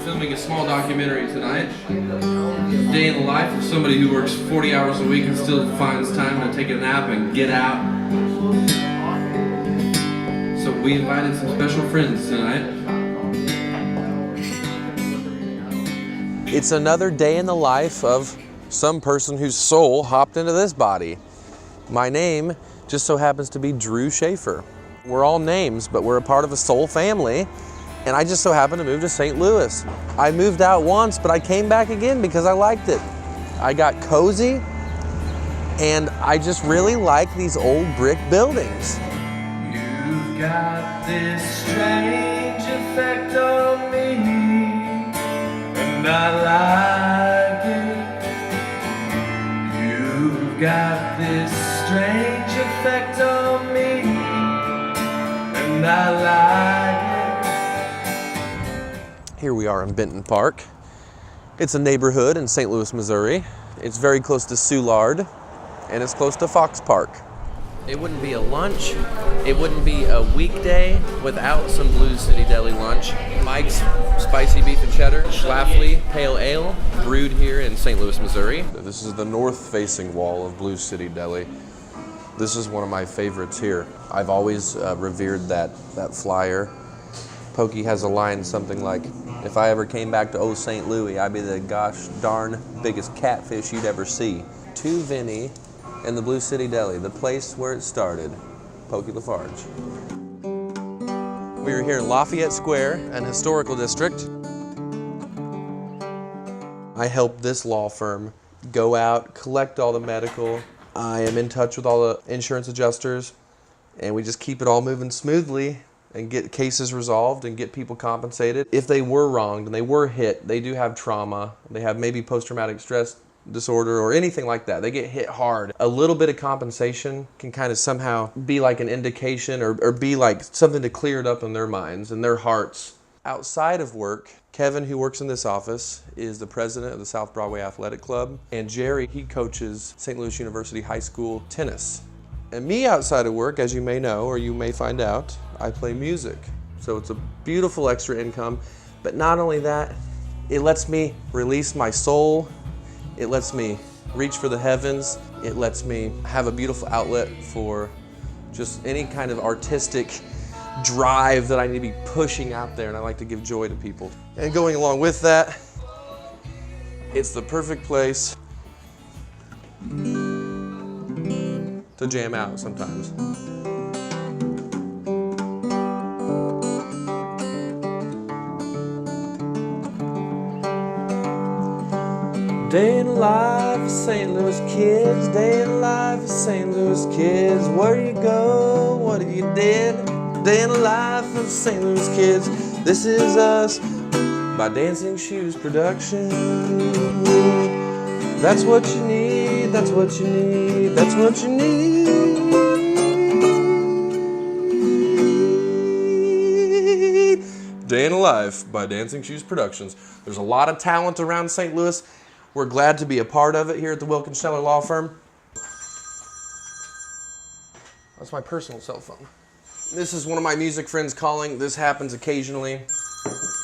filming a small documentary tonight. Day in the life of somebody who works 40 hours a week and still finds time to take a nap and get out. So we invited some special friends tonight. It's another day in the life of some person whose soul hopped into this body. My name just so happens to be Drew Sheafor. We're all names, but we're a part of a soul family, and I just so happened to move to St. Louis. I moved out once, but I came back again because I liked it. I got cozy, and I just really like these old brick buildings. You've got this strange effect on me, and I like it. You've got this strange effect on me, and I like it. Here we are in Benton Park. It's a neighborhood in St. Louis, Missouri. It's very close to Soulard, and it's close to Fox Park. It wouldn't be a lunch, it wouldn't be a weekday without some Blues City Deli lunch. Mike's Spicy Beef and Cheddar, Schlafly Pale Ale, brewed here in St. Louis, Missouri. This is the north-facing wall of Blues City Deli. This is one of my favorites here. I've always revered that flyer. Pokey has a line something like, if I ever came back to old St. Louis, I'd be the gosh darn biggest catfish you'd ever see. To Vinny and the Blue City Deli, the place where it started, Pokey Lafarge. We are here in Lafayette Square, an historical district. I help this law firm go out, collect all the medical. I am in touch with all the insurance adjusters, and we just keep it all moving smoothly and get cases resolved and get people compensated. If they were wronged and they were hit, they do have trauma. They have maybe post-traumatic stress disorder or anything like that. They get hit hard. A little bit of compensation can kind of somehow be like an indication or be like something to clear it up in their minds and their hearts. Outside of work, Kevin, who works in this office, is the president of the South Broadway Athletic Club. And Jerry, he coaches St. Louis University High School tennis. And me outside of work, as you may know or you may find out, I play music. So it's a beautiful extra income. But not only that, it lets me release my soul. It lets me reach for the heavens. It lets me have a beautiful outlet for just any kind of artistic drive that I need to be pushing out there, and I like to give joy to people. And going along with that, it's the perfect place to jam out sometimes. Day in the life of St. Louis kids, day in the life of St. Louis kids. Where you go, what have you did? Day in the life of St. Louis kids. This is us by Dancing Shoes Production. That's what you need, that's what you need, that's what you need. Day in the Life by Dancing Shoes Productions. There's a lot of talent around St. Louis. We're glad to be a part of it here at the Wilkins Schneller Law Firm. That's my personal cell phone. This is one of my music friends calling. This happens occasionally.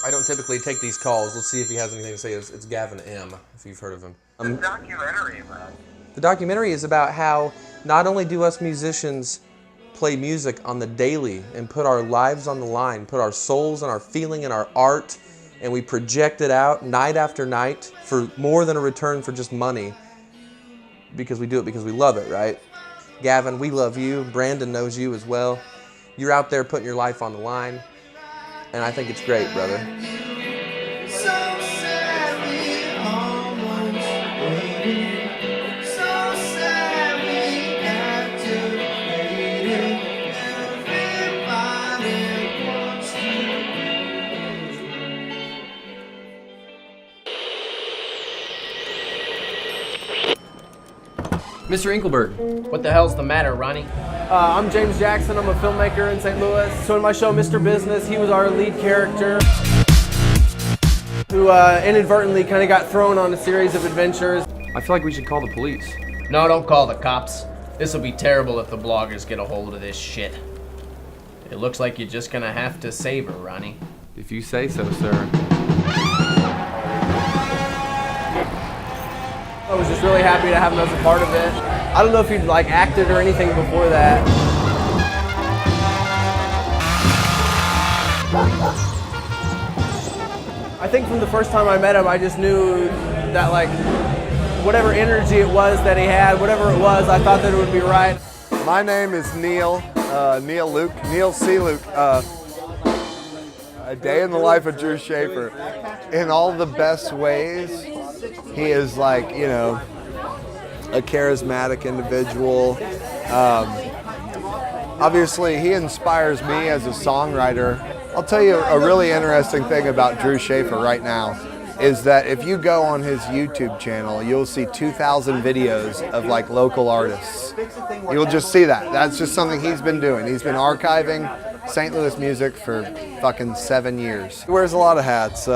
I don't typically take these calls. Let's see if he has anything to say. It's Gavin M., if you've heard of him. The documentary, man. The documentary is about how not only do us musicians play music on the daily and put our lives on the line, put our souls and our feeling and our art, and we project it out night after night for more than a return for just money, because we do it because we love it, right? Gavin, we love you. Brandon knows you as well. You're out there putting your life on the line, and I think it's great, brother. Mr. Inkelberg, what the hell's the matter, Ronnie? I'm James Jackson. I'm a filmmaker in St. Louis. So in my show, Mr. Business, he was our lead character who inadvertently kind of got thrown on a series of adventures. I feel like we should call the police. No, don't call the cops. This'll be terrible if the bloggers get a hold of this shit. It looks like you're just gonna have to save her, Ronnie. If you say so, sir. really happy to have him as a part of it. I don't know if he'd like acted or anything before that. I think from the first time I met him, I just knew that like whatever energy it was that he had, whatever it was, I thought that it would be right. My name is Neil C. Luke. A day in the life of Drew Sheafor. In all the best ways, he is like, you know, a charismatic individual. Obviously, he inspires me as a songwriter. I'll tell you a really interesting thing about Drew Sheafor right now is that if you go on his YouTube channel, you'll see 2,000 videos of like local artists. You'll just see that. That's just something he's been doing. He's been archiving St. Louis music for fucking 7 years. He wears a lot of hats.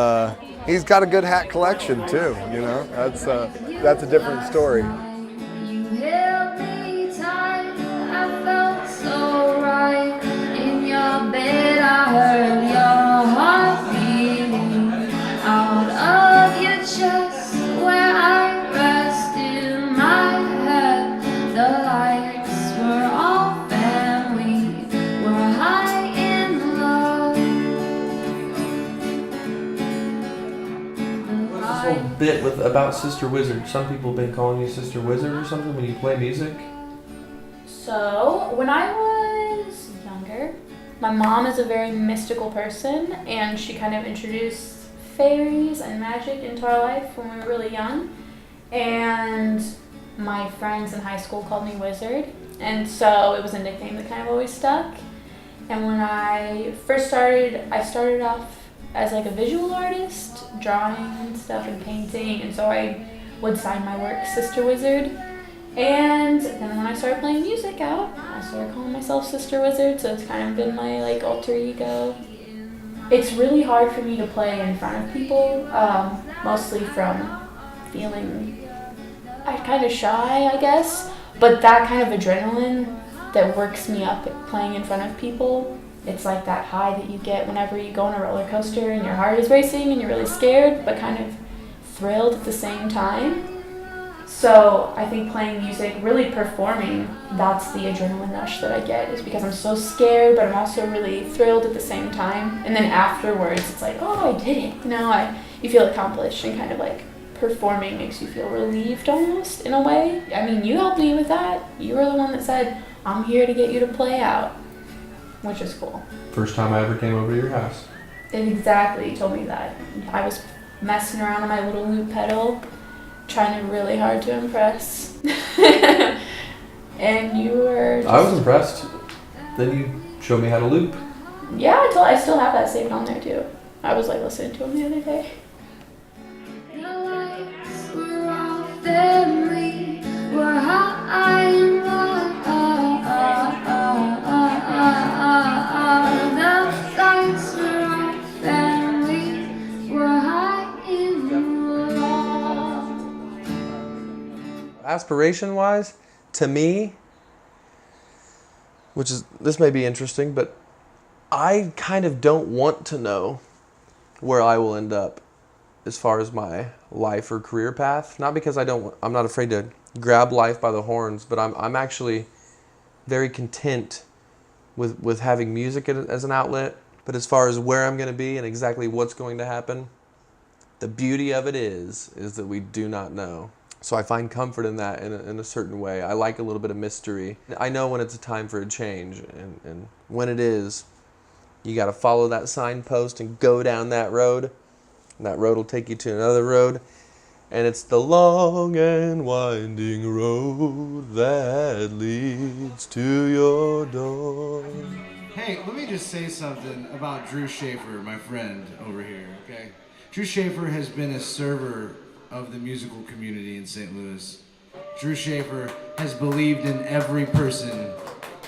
He's got a good hat collection too, you know? That's a different story. You held me tight, I felt so right. In your bed I heard your heart beating out of your chest where I rested my head. The lights were off and we were high in love. This whole bit about Sister Wizard. Some people have been calling you Sister Wizard or something when you play music. So, when I was younger, my mom is a very mystical person, and she kind of introduced fairies and magic into our life when we were really young. And my friends in high school called me Wizard, and so it was a nickname that kind of always stuck. And when I first started, I started off as like a visual artist, drawing and stuff and painting, and so I would sign my work Sister Wizard. And then when I started playing music out, I started calling myself Sister Wizard, so it's kind of been my like alter ego. It's really hard for me to play in front of people, mostly from feeling kind of shy, I guess. But that kind of adrenaline that works me up at playing in front of people, it's like that high that you get whenever you go on a roller coaster and your heart is racing and you're really scared, but kind of thrilled at the same time. So I think playing music, really performing, that's the adrenaline rush that I get, is because I'm so scared, but I'm also really thrilled at the same time. And then afterwards, it's like, oh, I did it. You know, you feel accomplished, and kind of like performing makes you feel relieved almost, in a way. I mean, you helped me with that. You were the one that said, I'm here to get you to play out, which is cool. First time I ever came over to your house. Exactly, you told me that. I was messing around on my little loop pedal, trying really hard to impress. And you were I was impressed. Then you showed me how to loop. Yeah, I still have that saved on there too. I was like listening to him the other day. The lights were off and we were high in love. The lights were off and we were high in love. Aspiration-wise, to me, this may be interesting, but I kind of don't want to know where I will end up as far as my life or career path. Not because I'm not afraid to grab life by the horns, but I'm actually very content with having music as an outlet. But as far as where I'm going to be and exactly what's going to happen, the beauty of it is that we do not know. So I find comfort in that in a certain way. I like a little bit of mystery. I know when it's a time for a change, and when it is, you got to follow that signpost and go down that road. And that road will take you to another road. And it's the long and winding road that leads to your door. Hey, let me just say something about Drew Sheafor, my friend over here, okay? Drew Sheafor has been a server of the musical community in St. Louis. Drew Sheafor has believed in every person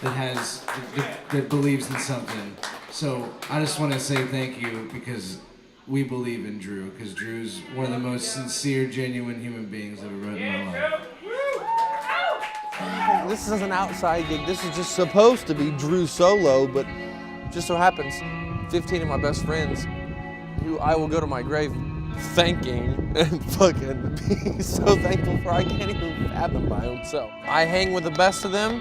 that believes in something. So I just want to say thank you, because we believe in Drew, because Drew's one of the most sincere, genuine human beings I've ever met in my life. This is an outside gig. This is just supposed to be Drew solo, but just so happens 15 of my best friends, who I will go to my grave thanking and fucking being so thankful for I can't even fathom my own self. I hang with the best of them,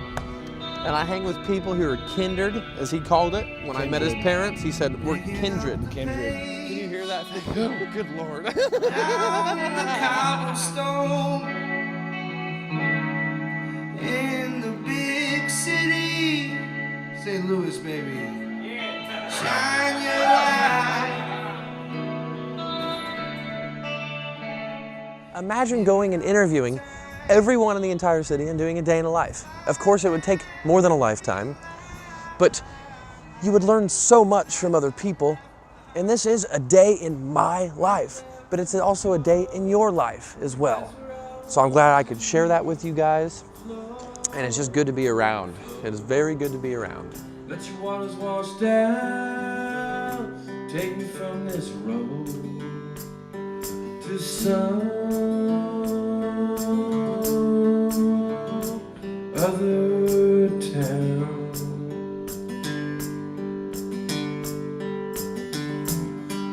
and I hang with people who are kindred, as he called it. When I met his parents, he said, we're kindred. Kindred. Can you hear that? Oh, good Lord. Cobblestone in the big city, St. Louis, baby. Yeah. Shine your light. Imagine going and interviewing everyone in the entire city and doing a day in a life. Of course, it would take more than a lifetime, but you would learn so much from other people. And this is a day in my life, but it's also a day in your life as well. So I'm glad I could share that with you guys. And it's just good to be around. It is very good to be around. Let your waters wash down, take me from this road to some other town.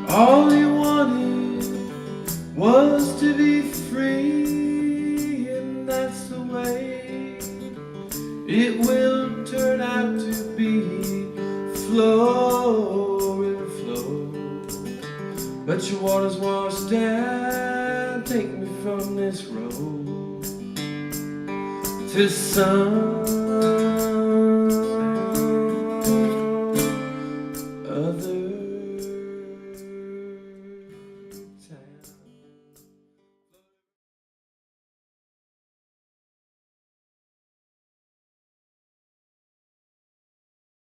All he wanted was to be free, and that's the way it will turn out to be. Flow, river flow, let your waters wash down, take me from this road to some